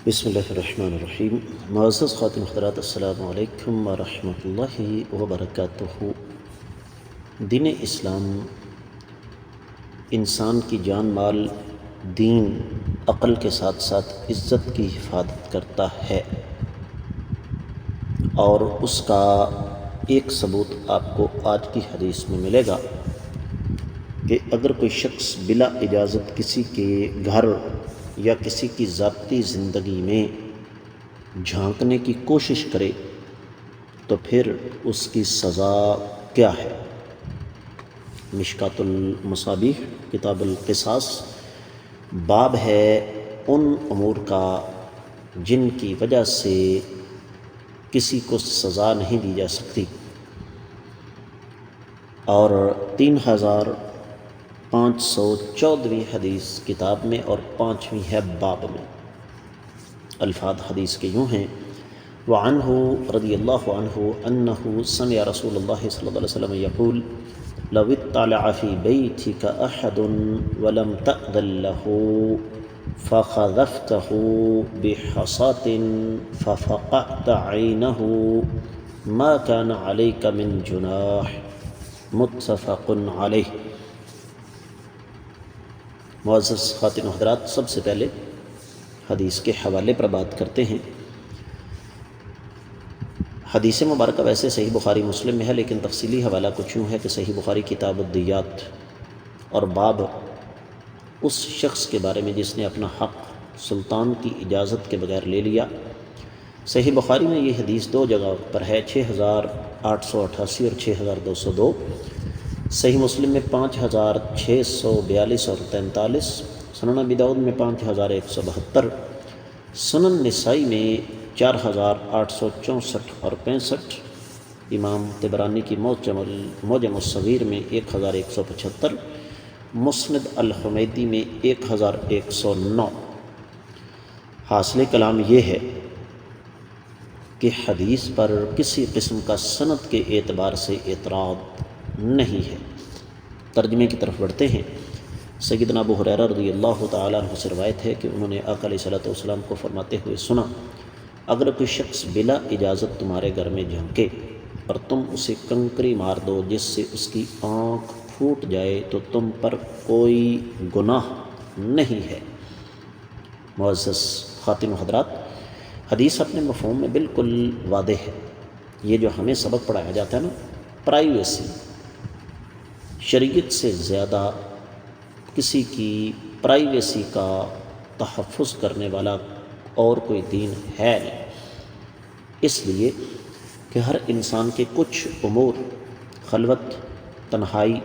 بسم اللہ الرحمن الرحیم۔ معزز خواتین حضرات، السلام علیکم ورحمۃ اللہ وبرکاتہ۔ دین اسلام انسان کی جان مال، دین، عقل کے ساتھ ساتھ عزت کی حفاظت کرتا ہے، اور اس کا ایک ثبوت آپ کو آج کی حدیث میں ملے گا کہ اگر کوئی شخص بلا اجازت کسی کے گھر یا کسی کی ذاتی زندگی میں جھانکنے کی کوشش کرے تو پھر اس کی سزا کیا ہے۔ مشکوٰۃ المصابیح کتاب القصاص باب ہے ان امور کا جن کی وجہ سے کسی کو سزا نہیں دی جا سکتی، اور 3514ویں حدیث کتاب میں اور 5ویں ہے باب میں۔ الفاظ حدیث کے یوں ہیں: وعنہ رضی اللہ عنہ انہ سمع رسول اللہ صلی اللہ علیہ وسلم یقول لو اطلع فی بیتک احد ولم تأذن له فخذفته بحصاة ففقعت عینه ما كان عليك من جناح، متفق علیہ۔ معزز خواتین و حضرات، سب سے پہلے حدیث کے حوالے پر بات کرتے ہیں۔ حدیث مبارکہ ویسے صحیح بخاری مسلم میں ہے، لیکن تفصیلی حوالہ کچھ یوں ہے کہ صحیح بخاری کتاب الدیات اور باب اس شخص کے بارے میں جس نے اپنا حق سلطان کی اجازت کے بغیر لے لیا۔ صحیح بخاری میں یہ حدیث دو جگہ پر ہے، 6888 اور 6202۔ صحیح مسلم میں 5642 اور 43، سنن ابی داؤد میں 5172، سنن نسائی میں 4864 اور 65، امام طبرانی کی معجم الصغیر میں 1175، مسند الحمیدی میں 1109۔ حاصل کلام یہ ہے کہ حدیث پر کسی قسم کا سند کے اعتبار سے اعتراض نہیں ہے۔ ترجمے کی طرف بڑھتے ہیں۔ سیدنا ابو ہریرہ رضی اللہ تعالیٰ عنہ سے روایت ہے کہ انہوں نے آقا علیہ الصلوۃ والسلام کو فرماتے ہوئے سنا: اگر کوئی شخص بلا اجازت تمہارے گھر میں جھانکے اور تم اسے کنکری مار دو جس سے اس کی آنکھ پھوٹ جائے تو تم پر کوئی گناہ نہیں ہے۔ معزز خواتین و حضرات، حدیث اپنے مفہوم میں بالکل واضح ہے۔ یہ جو ہمیں سبق پڑھایا جاتا ہے نا، پرائیویسی، شریعت سے زیادہ کسی کی پرائیویسی کا تحفظ کرنے والا اور کوئی دین ہے نہیں، اس لیے کہ ہر انسان کے کچھ امور خلوت، تنہائی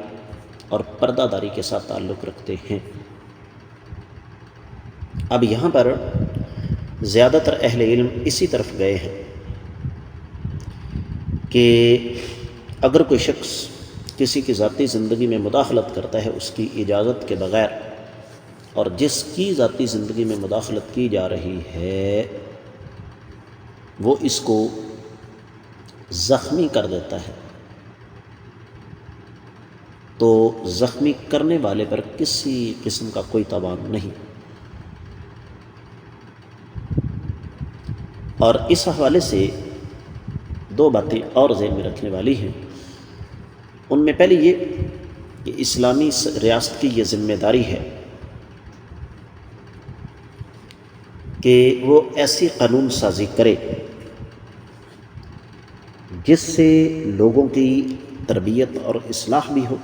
اور پردہ داری کے ساتھ تعلق رکھتے ہیں۔ اب یہاں پر زیادہ تر اہل علم اسی طرف گئے ہیں کہ اگر کوئی شخص کسی کی ذاتی زندگی میں مداخلت کرتا ہے اس کی اجازت کے بغیر، اور جس کی ذاتی زندگی میں مداخلت کی جا رہی ہے وہ اس کو زخمی کر دیتا ہے، تو زخمی کرنے والے پر کسی قسم کا کوئی تاوان نہیں۔ اور اس حوالے سے دو باتیں اور ذہن میں رکھنے والی ہیں۔ ان میں پہلی یہ کہ اسلامی ریاست کی یہ ذمہ داری ہے کہ وہ ایسی قانون سازی کرے جس سے لوگوں کی تربیت اور اصلاح بھی ہو،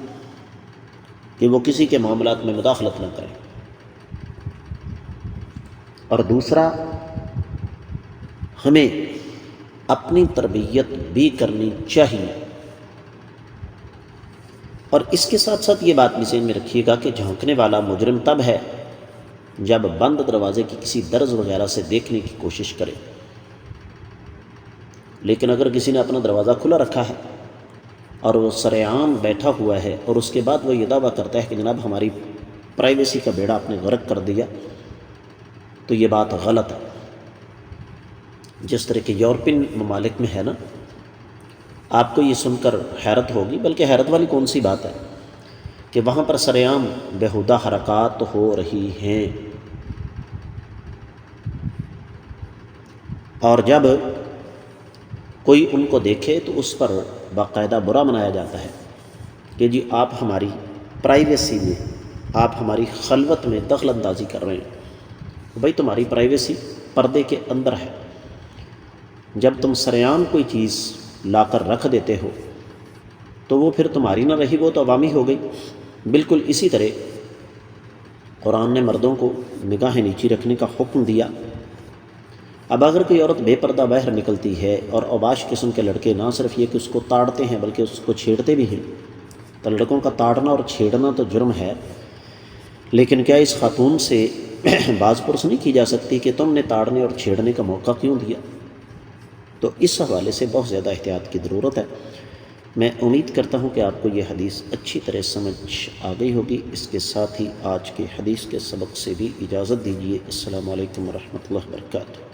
کہ وہ کسی کے معاملات میں مداخلت نہ کرے۔ اور دوسرا، ہمیں اپنی تربیت بھی کرنی چاہیے۔ اور اس کے ساتھ ساتھ یہ بات بھی ذہن میں رکھیے گا کہ جھانکنے والا مجرم تب ہے جب بند دروازے کی کسی درز وغیرہ سے دیکھنے کی کوشش کرے، لیکن اگر کسی نے اپنا دروازہ کھلا رکھا ہے اور وہ سرعام بیٹھا ہوا ہے اور اس کے بعد وہ یہ دعویٰ کرتا ہے کہ جناب ہماری پرائیویسی کا بیڑا آپ نے غرق کر دیا، تو یہ بات غلط ہے۔ جس طرح کے یورپین ممالک میں ہے نا، آپ کو یہ سن کر حیرت ہوگی، بلکہ حیرت والی کون سی بات ہے کہ وہاں پر سرعام بیہودہ حرکات ہو رہی ہیں۔ اور جب کوئی ان کو دیکھے تو اس پر باقاعدہ برا منایا جاتا ہے کہ جی آپ ہماری پرائیویسی میں، آپ ہماری خلوت میں دخل اندازی کر رہے ہیں۔ بھائی تمہاری پرائیویسی پردے کے اندر ہے، جب تم سریعان کوئی چیز لا کر رکھ دیتے ہو تو وہ پھر تمہاری نہ رہی، وہ تو عوامی ہو گئی۔ بالکل اسی طرح قرآن نے مردوں کو نگاہیں نیچی رکھنے کا حکم دیا۔ اب اگر کوئی عورت بے پردہ باہر نکلتی ہے اور اوباش قسم کے لڑکے نہ صرف یہ کہ اس کو تاڑتے ہیں بلکہ اس کو چھیڑتے بھی ہیں، تو لڑکوں کا تاڑنا اور چھیڑنا تو جرم ہے، لیکن کیا اس خاتون سے باز پرس نہیں کی جا سکتی کہ تم نے تاڑنے اور چھیڑنے کا موقع کیوں دیا؟ تو اس حوالے سے بہت زیادہ احتیاط کی ضرورت ہے۔ میں امید کرتا ہوں کہ آپ کو یہ حدیث اچھی طرح سمجھ آ گئی ہوگی۔ اس کے ساتھ ہی آج کے حدیث کے سبق سے بھی اجازت دیجیے۔ السلام علیکم ورحمۃ اللہ وبرکاتہ۔